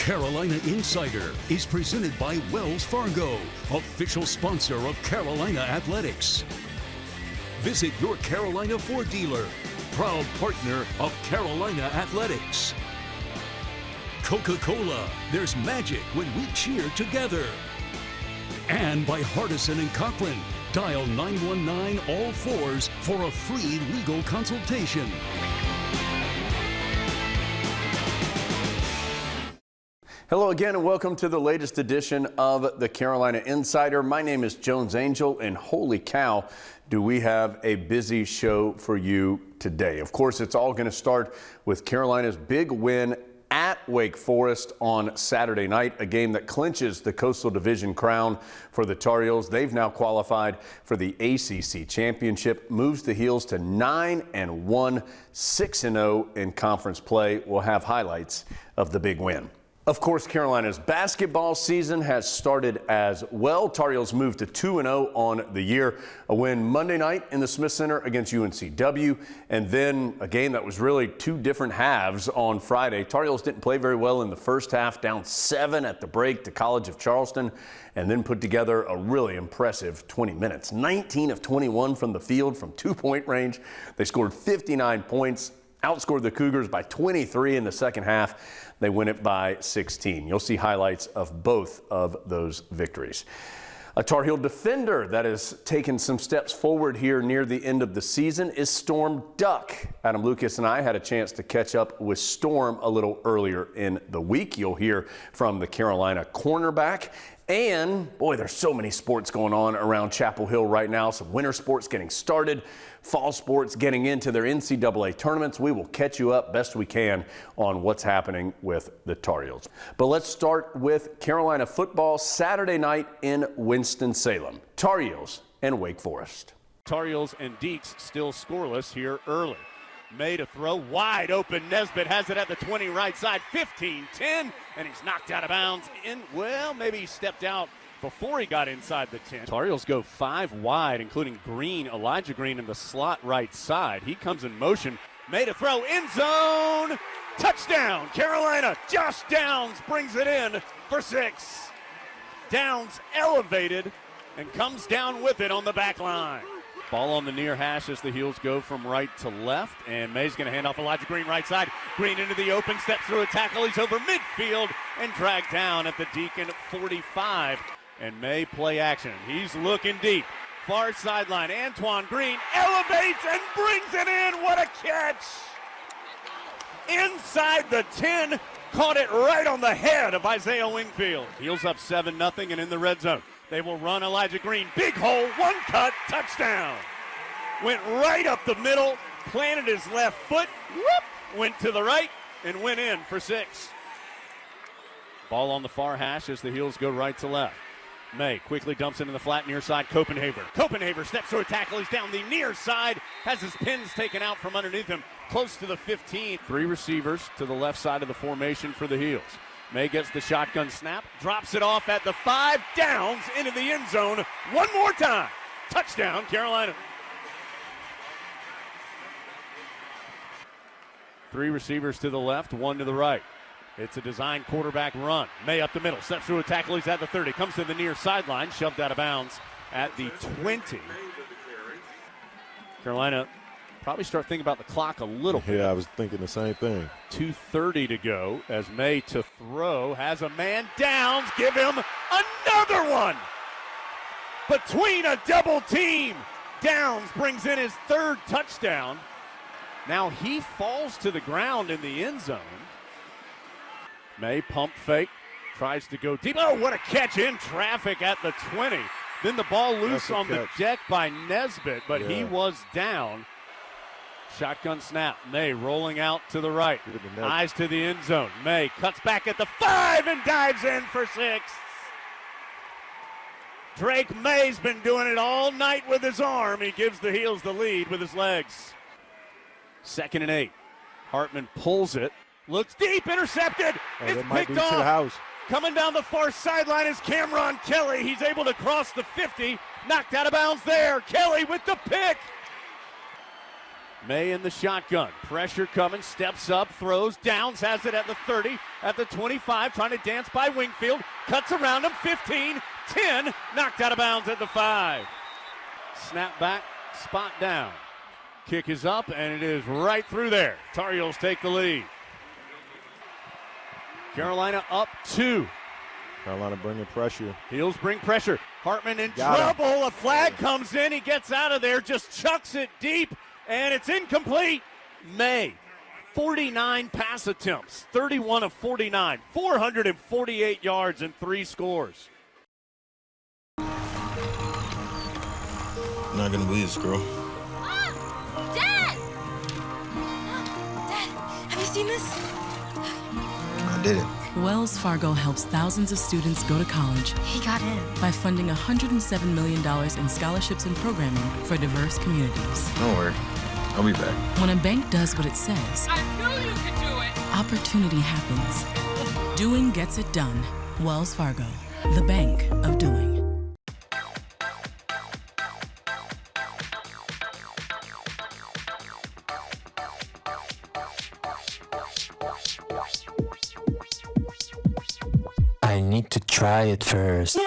Carolina Insider is presented by Wells Fargo, official sponsor of Carolina Athletics. Visit your Carolina Ford dealer, proud partner of Carolina Athletics. Coca-Cola, there's magic when we cheer together. And by Hardison and Cochran, dial 919 all fours for a free legal consultation. Hello again and welcome to the latest edition of the Carolina Insider. My name is Jones Angell and holy cow, do we have a busy show for you today. Of course, it's all going to start with Carolina's big win at Wake Forest on Saturday night, a game that clinches the Coastal Division crown for the Tar Heels. They've now qualified for the ACC Championship, moves the Heels to 9-1, 6-0 in conference play. We'll have highlights of the big win. Of course, Carolina's basketball season has started as well. Tar Heels moved to 2-0 on the year. A win Monday night in the Smith Center against UNCW, and then a game that was really two different halves on Friday. Tar Heels didn't play very well in the first half, down 7 at the break to College of Charleston, and then put together a really impressive 20 minutes. 19 of 21 from the field from two-point range. They scored 59 points. Outscored the Cougars by 23 in the second half. They win it by 16. You'll see highlights of both of those victories. A Tar Heel defender that has taken some steps forward here near the end of the season is Storm Duck. Adam Lucas and I had a chance to catch up with Storm a little earlier in the week. You'll hear from the Carolina cornerback. And, boy, there's so many sports going on around Chapel Hill right now. Some winter sports getting started, fall sports getting into their NCAA tournaments. We will catch you up best we can on what's happening with the Tar Heels. But let's start with Carolina football Saturday night in Winston-Salem. Tar Heels and Wake Forest. Tar Heels and Deeks still scoreless here early. May to throw, wide open. Nesbitt has it at the 20 right side, 15-10, and he's knocked out of bounds. Maybe he stepped out before he got inside the 10. Tar Heels go 5 wide, including Green, Elijah Green in the slot right side. He comes in motion. May to throw, end zone, touchdown, Carolina. Josh Downs brings it in for 6. Downs elevated and comes down with it on the back line. Ball on the near hash as the Heels go from right to left, and May's going to hand off Elijah Green right side. Green into the open, steps through a tackle. He's over midfield and dragged down at the Deacon 45. And May play action. He's looking deep. Far sideline. Antoine Green elevates and brings it in. What a catch! Inside the 10, caught it right on the head of Isaiah Wingfield. Heels up 7-0 and in the red zone. They will run Elijah Green. Big hole, one cut, touchdown. Went right up the middle, planted his left foot, went to the right, and went in for 6. Ball on the far hash as the Heels go right to left. May quickly dumps into the flat near side. Copenhaver steps through a tackle. He's down the near side, has his pins taken out from underneath him, close to the 15. 3 receivers to the left side of the formation for the Heels. May gets the shotgun snap, drops it off at the 5, Downs into the end zone one more time. Touchdown, Carolina. 3 receivers to the left, 1 to the right. It's a design quarterback run. May up the middle, steps through a tackle. He's at the 30, comes to the near sideline, shoved out of bounds at the 20. Carolina probably start thinking about the clock a little bit. Yeah, I was thinking the same thing. 2:30 to go as May to throw, has a man. Downs, give him another one. Between a double team, Downs brings in his 3rd touchdown. Now he falls to the ground in the end zone. May pump fake, tries to go deep. Oh, what a catch in traffic at the 20. Then the ball loose on the deck by Nesbitt, but he was down. Shotgun snap. May rolling out to the right. Eyes to the end zone. May cuts back at the 5 and dives in for 6. Drake May's been doing it all night with his arm. He gives the Heels the lead with his legs. 2nd and 8. Hartman pulls it. Looks deep. Intercepted. It's picked off. Coming down the far sideline is Cameron Kelly. He's able to cross the 50. Knocked out of bounds there. Kelly with the pick. May in the shotgun. Pressure coming, steps up, throws, downs, has it at the 30, at the 25, trying to dance by Wingfield. Cuts around him, 15, 10, knocked out of bounds at the 5. Snap back, spot down. Kick is up, and it is right through there. Tar Heels take the lead. Carolina up 2. Carolina bringing pressure. Heels bring pressure. Hartman in trouble. A flag comes in. He gets out of there, just chucks it deep, and it's incomplete. May, 49 pass attempts, 31 of 49, 448 yards and 3 scores. I'm not going to believe this, girl. Mom! Dad! Dad, have you seen this? I did it. Wells Fargo helps thousands of students go to college He got in. by funding $107 million in scholarships and programming for diverse communities. Don't worry. I'll be back. When a bank does what it says, I knew you could do it! opportunity happens. Doing gets it done. Wells Fargo, the bank of doing. I need to try it first.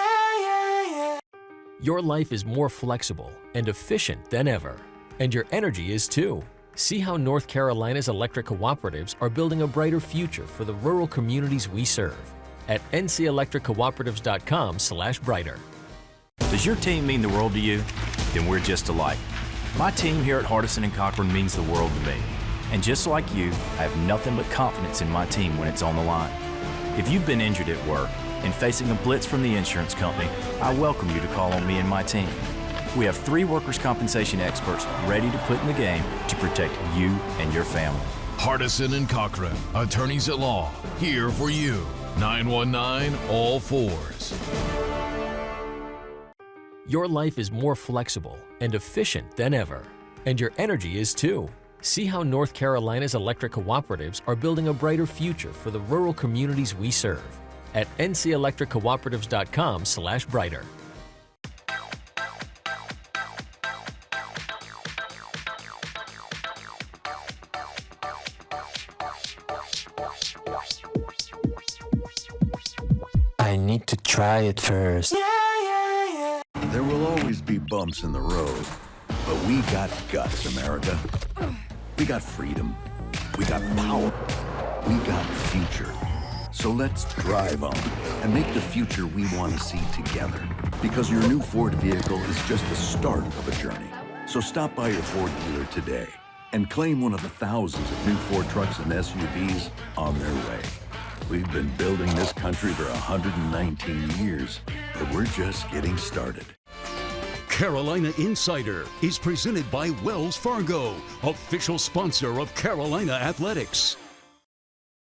Your life is more flexible and efficient than ever, and your energy is too. See how North Carolina's electric cooperatives are building a brighter future for the rural communities we serve at ncelectriccooperatives.com/brighter. Does your team mean the world to you? Then we're just alike. My team here at Hardison and Cochran means the world to me. And just like you, I have nothing but confidence in my team when it's on the line. If you've been injured at work and facing a blitz from the insurance company, I welcome you to call on me and my team. We have 3 workers' compensation experts ready to put in the game to protect you and your family. Hardison and Cochran, attorneys at law, here for you. 919 all fours. Your life is more flexible and efficient than ever, and your energy is too. See how North Carolina's electric cooperatives are building a brighter future for the rural communities we serve at ncelectriccooperatives.com/brighter. I need to try it first. There will always be bumps in the road, but we got guts, America. We got freedom. We got power. We got future. So let's drive on and make the future we want to see together. Because your new Ford vehicle is just the start of a journey. So stop by your Ford dealer today and claim one of the thousands of new Ford trucks and SUVs on their way. We've been building this country for 119 years, but we're just getting started. Carolina Insider is presented by Wells Fargo, official sponsor of Carolina Athletics.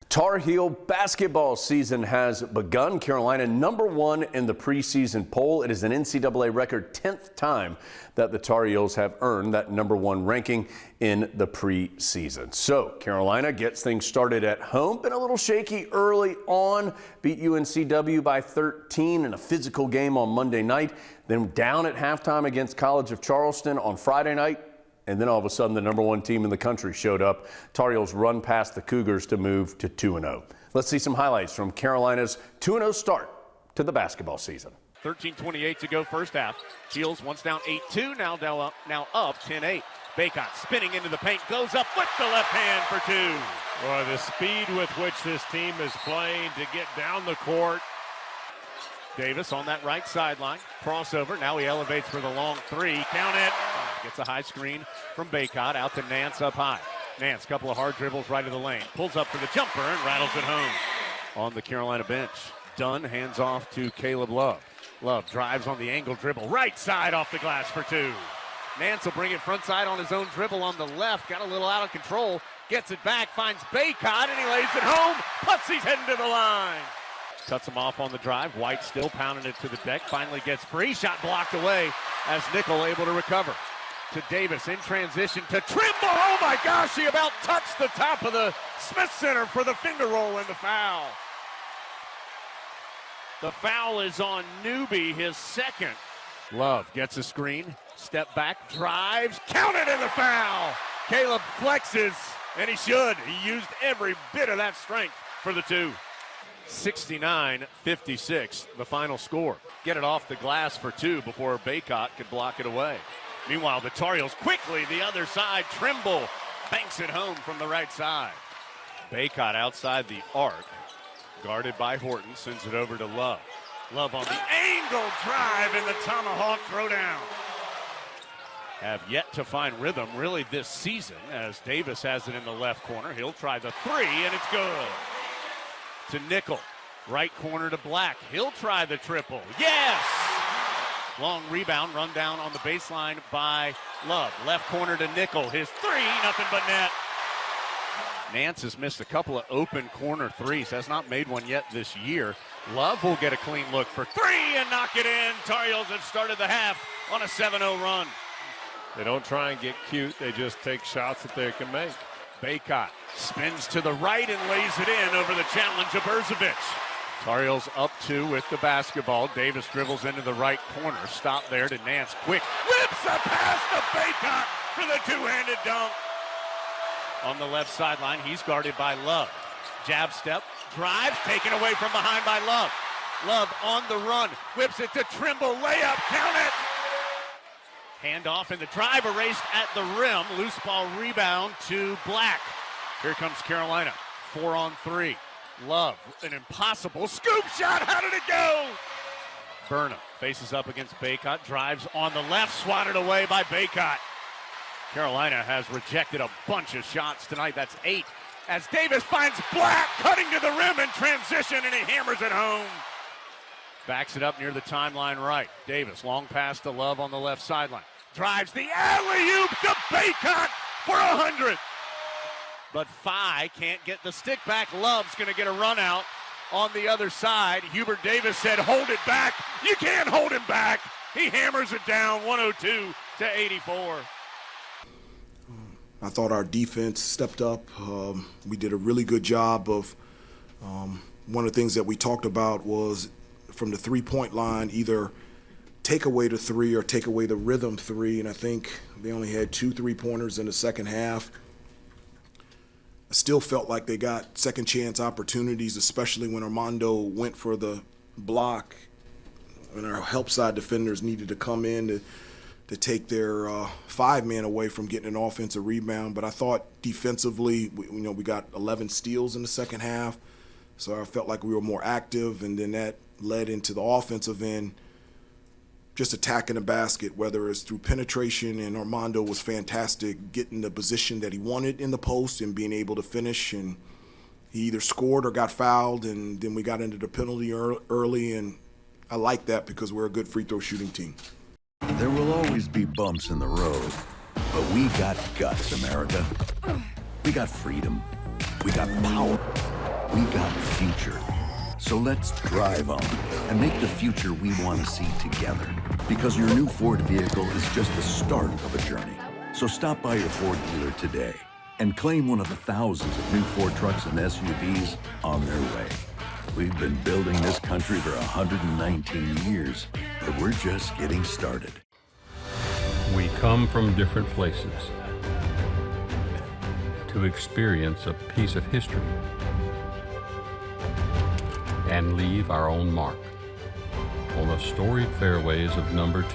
Tar Heel basketball season has begun. Carolina #1 in the preseason poll. It is an NCAA record 10th time that the Tar Heels have earned that #1 ranking in the preseason. So Carolina gets things started at home. Been a little shaky early on. Beat UNCW by 13 in a physical game on Monday night. Then down at halftime against College of Charleston on Friday night. And then all of a sudden, the #1 team in the country showed up. Tar Heels run past the Cougars to move to 2-0. Let's see some highlights from Carolina's 2-0 start to the basketball season. 13:28 to go first half. Heels once down 8-2, now up 10-8. Bacot spinning into the paint, goes up with the left hand for 2. Boy, the speed with which this team is playing to get down the court. Davis on that right sideline. Crossover. Now he elevates for the long 3. Count it. Gets a high screen from Bacot out to Nance up high. Nance, couple of hard dribbles right of the lane. Pulls up for the jumper and rattles it home. On the Carolina bench, Dunn hands off to Caleb Love. Love drives on the angle dribble. Right side off the glass for 2. Nance will bring it front side on his own dribble on the left. Got a little out of control. Gets it back, finds Bacot, and he lays it home. Putsi's heading to the line. Cuts him off on the drive. White still pounding it to the deck. Finally gets free. Shot blocked away as Nickel able to recover. To Davis in transition to Trimble. Oh my gosh, he about touched the top of the Smith Center for the finger roll and the foul. The foul is on Newby, his second. Love gets a screen, step back, drives, counted in the foul. Caleb flexes, and he should. He used every bit of that strength for the two. 69-56, the final score. Get it off the glass for two before Baycott could block it away. Meanwhile, the Tar Heels quickly, the other side, Trimble banks it home from the right side. Baycott outside the arc, guarded by Horton, sends it over to Love. Love on the angle drive and the tomahawk throwdown. Have yet to find rhythm really this season as Davis has it in the left corner. He'll try the three, and it's good. To Nickel, right corner to Black. He'll try the triple. Yes! Long rebound, run down on the baseline by Love. Left corner to Nickel. His three, nothing but net. Nance has missed a couple of open corner threes. Has not made one yet this year. Love will get a clean look for three and knock it in. Tar Heels have started the half on a 7-0 run. They don't try and get cute. They just take shots that they can make. Baycott spins to the right and lays it in over the challenge of Berzovic. Tar Heels up two with the basketball. Davis dribbles into the right corner. Stop there to Nance. Quick whips a pass to Baycott for the two-handed dunk. On the left sideline, he's guarded by Love. Jab step, drives, taken away from behind by Love. Love on the run, whips it to Trimble, layup, count it. Handoff and the drive erased at the rim. Loose ball rebound to Black. Here comes Carolina. 4-on-3. Love, an impossible scoop shot. How did it go? Burnham faces up against Baycott. Drives on the left, swatted away by Baycott. Carolina has rejected a bunch of shots tonight. That's 8. As Davis finds Black cutting to the rim in transition, and he hammers it home. Backs it up near the timeline right. Davis, long pass to Love on the left sideline. Drives the alley-oop to Baycott for 100. But Phi can't get the stick back. Love's going to get a run out on the other side. Hubert Davis said, hold it back. You can't hold him back. He hammers it down, 102-84. I thought our defense stepped up. We did a really good job of one of the things that we talked about was from the three-point line, either take away the three or take away the rhythm three, and I think they only had 2 3-pointers in the second half. I still felt like they got second chance opportunities, especially when Armando went for the block, and our help side defenders needed to come in to take their 5-man away from getting an offensive rebound. But I thought defensively, we got 11 steals in the second half, so I felt like we were more active, and then that led into the offensive end, just attacking the basket, whether it's through penetration, and Armando was fantastic getting the position that he wanted in the post and being able to finish, and he either scored or got fouled, and then we got into the penalty early, and I like that because we're a good free throw shooting team. There will always be bumps in the road, but we got guts, America. We got freedom. We got power. We got future. So let's drive on and make the future we want to see together. Because your new Ford vehicle is just the start of a journey. So stop by your Ford dealer today and claim one of the thousands of new Ford trucks and SUVs on their way. We've been building this country for 119 years, but we're just getting started. We come from different places to experience a piece of history and leave our own mark on the storied fairways of number 2.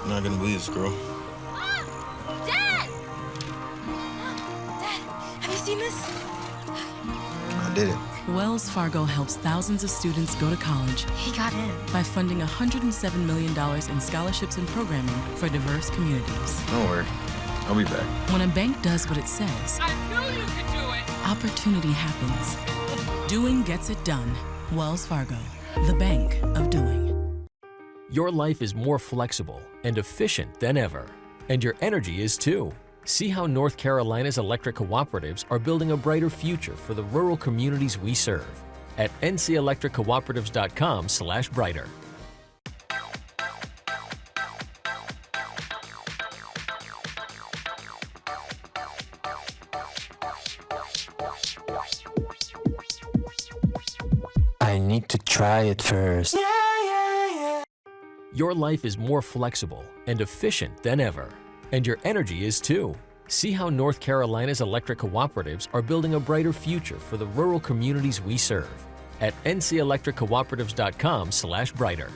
I'm not gonna believe this, girl. Mom! Dad! Dad, have you seen this? I did it. Wells Fargo helps thousands of students go to college He got in. by funding $107 million in scholarships and programming for diverse communities. Don't worry, I'll be back. When a bank does what it says, I knew you could do it! opportunity happens. Doing gets it done. Wells Fargo, the bank of doing. Your life is more flexible and efficient than ever, and your energy is too. See how North Carolina's electric cooperatives are building a brighter future for the rural communities we serve at ncelectriccooperatives.com/brighter. try it first. Your life is more flexible and efficient than ever, and your energy is too. See how North Carolina's electric cooperatives are building a brighter future for the rural communities we serve at ncelectriccooperatives.com/brighter.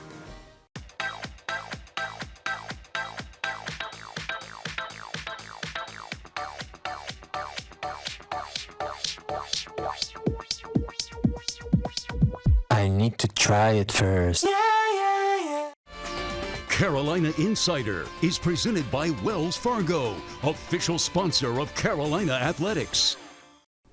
I need to try it first. Carolina Insider is presented by Wells Fargo, official sponsor of Carolina Athletics.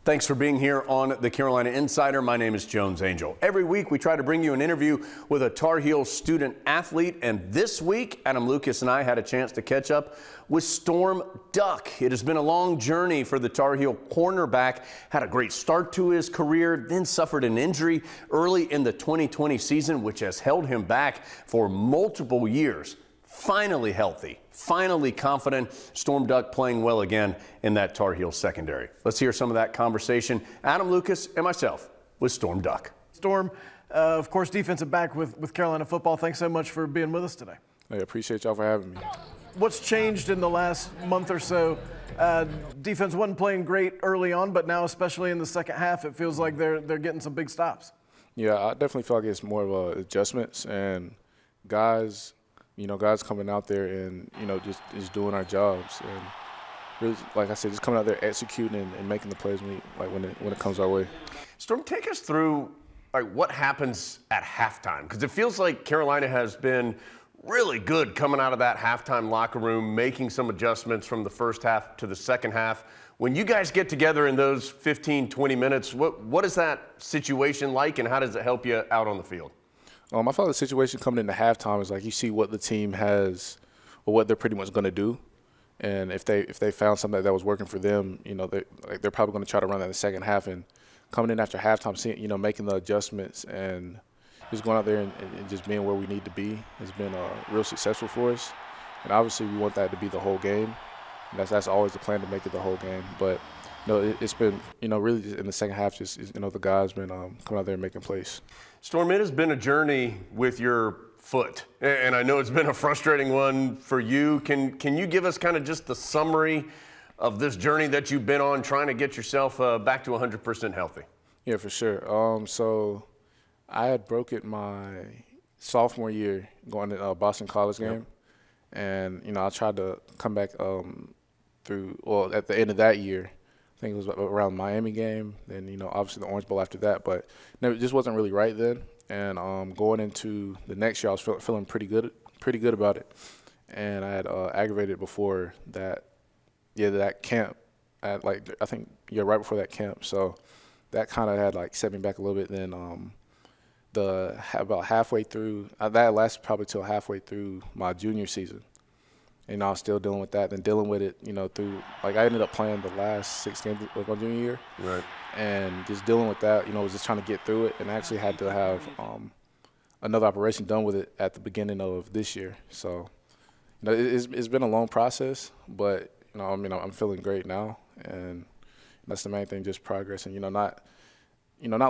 Thanks for being here on the Carolina Insider. My name is Jones Angel. Every week we try to bring you an interview with a Tar Heel student athlete, and this week Adam Lucas and I had a chance to catch up with Storm Duck. It has been a long journey for the Tar Heel cornerback. Had a great start to his career, then suffered an injury early in the 2020 season, which has held him back for multiple years. Finally healthy, finally confident. Storm Duck playing well again in that Tar Heel secondary. Let's hear some of that conversation. Adam Lucas and myself with Storm Duck. Storm, of course, defensive back with Carolina football. Thanks so much for being with us today. I appreciate y'all for having me. What's changed in the last month or so? Defense wasn't playing great early on, but now, especially in the second half, it feels like they're getting some big stops. Yeah, I definitely feel like it's more of adjustments and guys coming out there and, just doing our jobs. And really, like I said, just coming out there executing and making the plays when it comes our way. Storm, take us through what happens at halftime, because it feels like Carolina has been really good coming out of that halftime locker room, making some adjustments from the first half to the second half. When you guys get together in those 15, 20 minutes, what is that situation like, and how does it help you out on the field? I thought the situation coming into halftime is like you see what the team has or what they're pretty much going to do. And if they found something that was working for them, they're probably going to try to run that in the second half. And coming in after halftime, seeing, making the adjustments and just going out there and just being where we need to be has been real successful for us. And obviously we want that to be the whole game. And that's always the plan, to make it the whole game. But it's been, really in the second half, just, the guys been coming out there and making plays. Storm, it has been a journey with your foot, and I know it's been a frustrating one for you. Can you give us kind of just the summary of this journey that you've been on, trying to get yourself back to 100% healthy? Yeah, for sure. So I had broken my sophomore year going to a Boston College game, and I tried to come back at the end of that year. I think it was around Miami game, then obviously the Orange Bowl after that, but it just wasn't really right then. And going into the next year, I was feeling pretty good about it. And I had aggravated before that camp at I think right before that camp. So that kind of had set me back a little bit. Then about halfway through, that lasted probably till halfway through my junior season. And I was still dealing with that, and dealing with it, through I ended up playing the last 6 games of my junior year, right? And just dealing with that, was just trying to get through it, and I actually had to have another operation done with it at the beginning of this year. So, it's been a long process, but I'm feeling great now, and that's the main thing, just progress, and not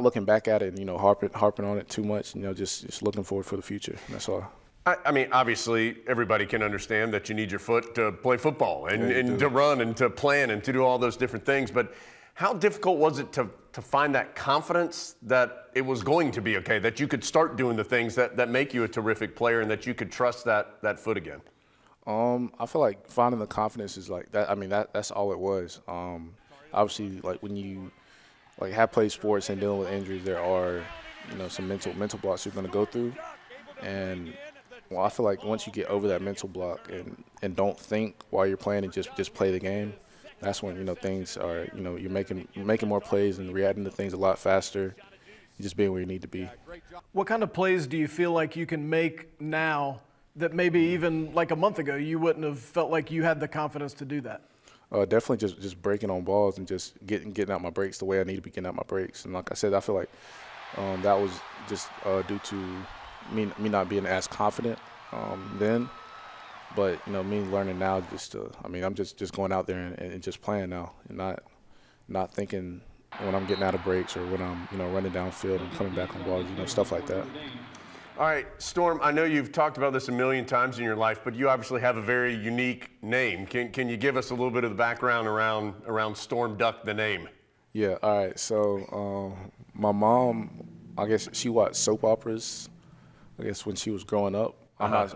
looking back at it and harping on it too much, just looking forward for the future. That's all. I mean, obviously, everybody can understand that you need your foot to play football and to run and to plan and to do all those different things. But how difficult was it to find that confidence that it was going to be okay, that you could start doing the things that make you a terrific player and that you could trust that foot again? I feel like finding the confidence is that. I mean, that's all it was. Obviously, when you have played sports and dealing with injuries, there are some mental blocks you're going to go through, and I feel like once you get over that mental block and don't think while you're playing and just play the game, that's when things are you're making more plays and reacting to things a lot faster, just being where you need to be. What kind of plays do you feel like you can make now that maybe even a month ago you wouldn't have felt like you had the confidence to do that? Definitely just breaking on balls and just getting out my breaks the way I need to be getting out my breaks. And like I said, I feel like that was just due to me not being as confident then, but me learning now I'm just going out there and just playing now and not thinking when I'm getting out of breaks or when I'm, running downfield and coming back on balls, stuff like that. All right, Storm, I know you've talked about this a million times in your life, but you obviously have a very unique name. Can you give us a little bit of the background around Storm Duck, the name? Yeah, all right. So my mom, I guess she watched soap operas, I guess, when she was growing up. I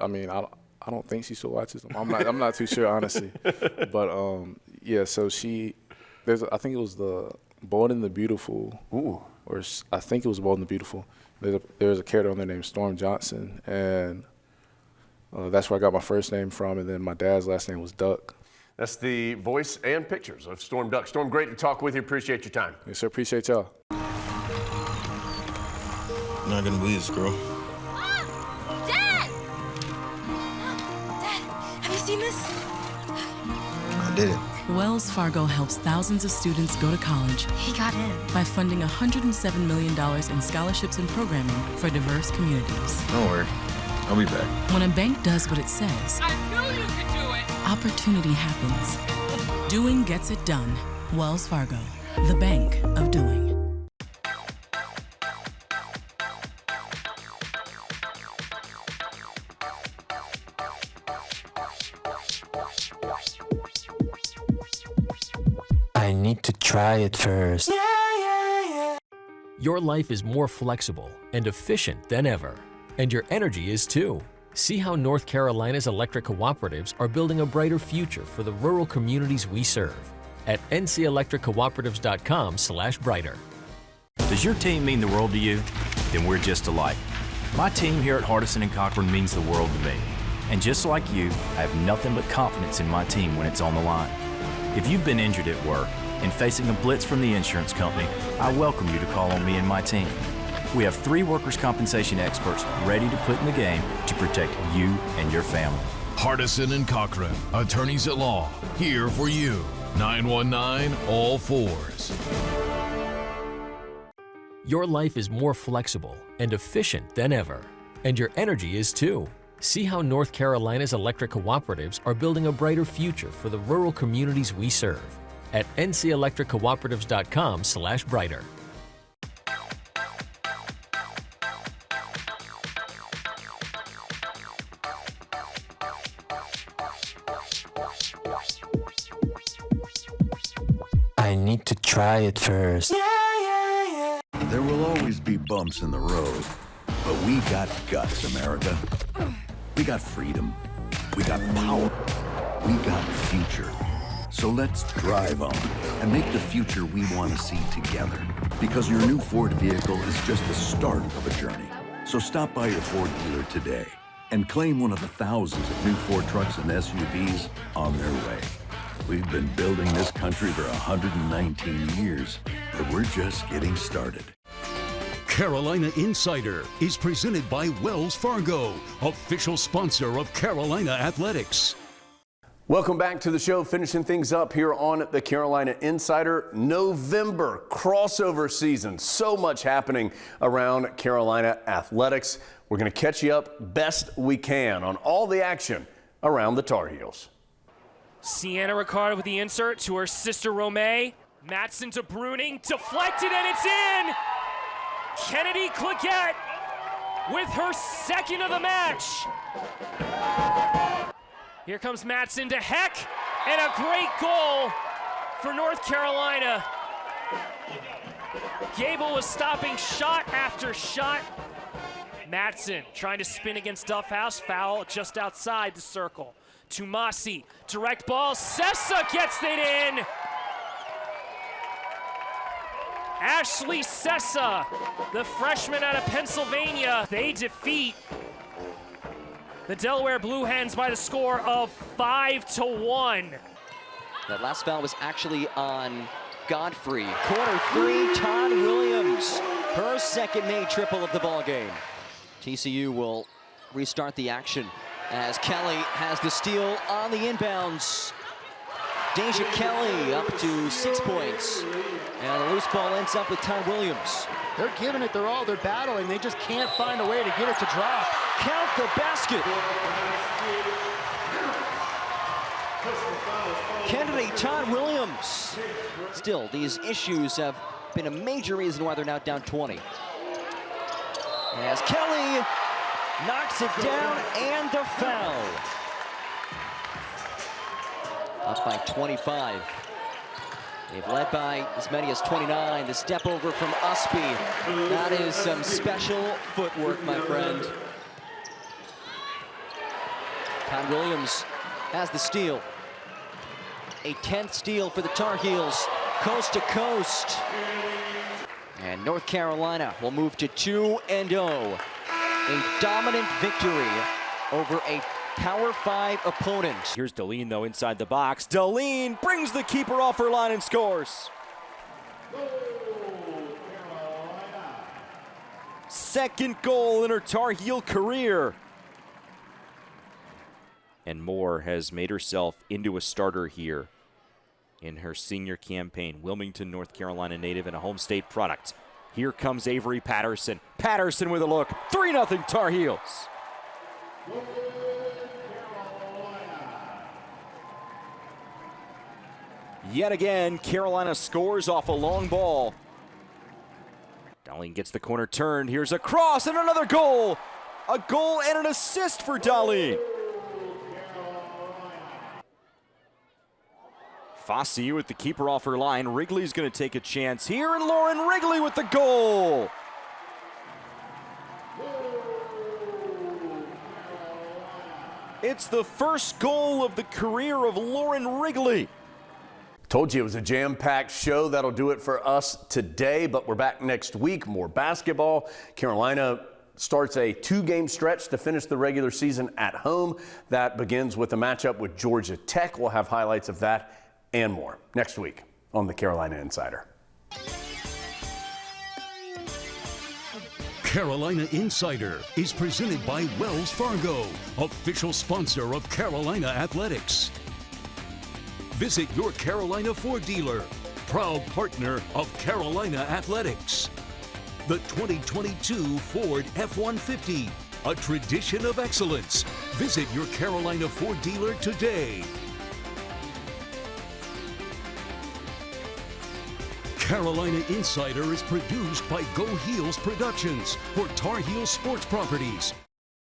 don't think she still watches them. I'm not too sure, honestly. But, yeah, so I think it was the Bold and the Beautiful. Ooh. Or I think it was Bold and the Beautiful. There's a character on there named Storm Johnson, and that's where I got my first name from, and then my dad's last name was Duck. That's the voice and pictures of Storm Duck. Storm, great to talk with you. Appreciate your time. Yes, sir. Appreciate y'all. Not gonna believe this, girl. Dad! Dad, have you seen this? I did it. Wells Fargo helps thousands of students go to college. He got in. By funding $107 million in scholarships and programming for diverse communities. Don't worry. I'll be back. When a bank does what it says, I knew you could do it. Opportunity happens. Doing gets it done. Wells Fargo, the bank of doing. I need to try it first. Your life is more flexible and efficient than ever, and your energy is too. See how North Carolina's electric cooperatives are building a brighter future for the rural communities we serve at ncelectriccooperatives.com/brighter. Does your team mean the world to you? Then we're just alike. My team here at Hardison and Cochran means the world to me. And just like you, I have nothing but confidence in my team when it's on the line. If you've been injured at work and facing a blitz from the insurance company, I welcome you to call on me and my team. We have 3 workers' compensation experts ready to put in the game to protect you and your family. Hardison and Cochran, attorneys at law, here for you. 919-ALL-4s. Your life is more flexible and efficient than ever, and your energy is too. See how North Carolina's electric cooperatives are building a brighter future for the rural communities we serve at ncelectriccooperatives.com/brighter. I need to try it first. There will always be bumps in the road, but we got guts, America. We got freedom. We got power. We got future. So let's drive on and make the future we want to see together. Because your new Ford vehicle is just the start of a journey. So stop by your Ford dealer today and claim one of the thousands of new Ford trucks and SUVs on their way. We've been building this country for 119 years, but we're just getting started. Carolina Insider is presented by Wells Fargo, official sponsor of Carolina Athletics. Welcome back to the show, finishing things up here on the Carolina Insider. November crossover season. So much happening around Carolina Athletics. We're going to catch you up best we can on all the action around the Tar Heels. Sienna Ricardo with the insert to her sister Romay. Matson to Bruning, deflected, and it's in! Kennedy Claggett with her second of the match. Here comes Matson to Heck, and a great goal for North Carolina. Gable was stopping shot after shot. Matson trying to spin against Duffhouse, foul just outside the circle. To Mossy, direct ball, Sessa gets it in. Ashley Sessa, the freshman out of Pennsylvania, they defeat the Delaware Blue Hens by the score of 5-1. That last foul was actually on Godfrey. Quarter 3, Todd Williams, her second made triple of the ball game. TCU will restart the action as Kelly has the steal on the inbounds. Deja Kelly up to 6 points. And the loose ball ends up with Todd Williams. They're giving it their all. They're battling. They just can't find a way to get it to drop. Count the basket. Candidate Todd Williams. Still, these issues have been a major reason why they're now down 20. As Kelly knocks it down and a foul. Up by 25. They've led by as many as 29. The step over from Usby. That is some special footwork, my friend. Con Williams has the steal. A 10th steal for the Tar Heels, coast to coast. And North Carolina will move to 2-0. A dominant victory over a Power 5 opponent. Here's Dahlin, though, inside the box. Dahlin brings the keeper off her line and scores. Second goal in her Tar Heel career. And Moore has made herself into a starter here in her senior campaign. Wilmington, North Carolina native and a home state product. Here comes Avery Patterson. Patterson with a look. 3-0 Tar Heels. Yet again, Carolina scores off a long ball. Dahlin gets the corner turned. Here's a cross and another goal. A goal and an assist for Dahlin. Fossey with the keeper off her line. Wrigley's going to take a chance here, and Lauren Wrigley with the goal. It's the first goal of the career of Lauren Wrigley. Told you it was a jam-packed show. That'll do it for us today, but we're back next week. More basketball. Carolina starts a 2-game stretch to finish the regular season at home. That begins with a matchup with Georgia Tech. We'll have highlights of that and more next week on the Carolina Insider. Carolina Insider is presented by Wells Fargo, official sponsor of Carolina Athletics. Visit your Carolina Ford dealer, proud partner of Carolina Athletics. The 2022 Ford F-150, a tradition of excellence. Visit your Carolina Ford dealer today. Carolina Insider is produced by Go Heels Productions for Tar Heel Sports Properties.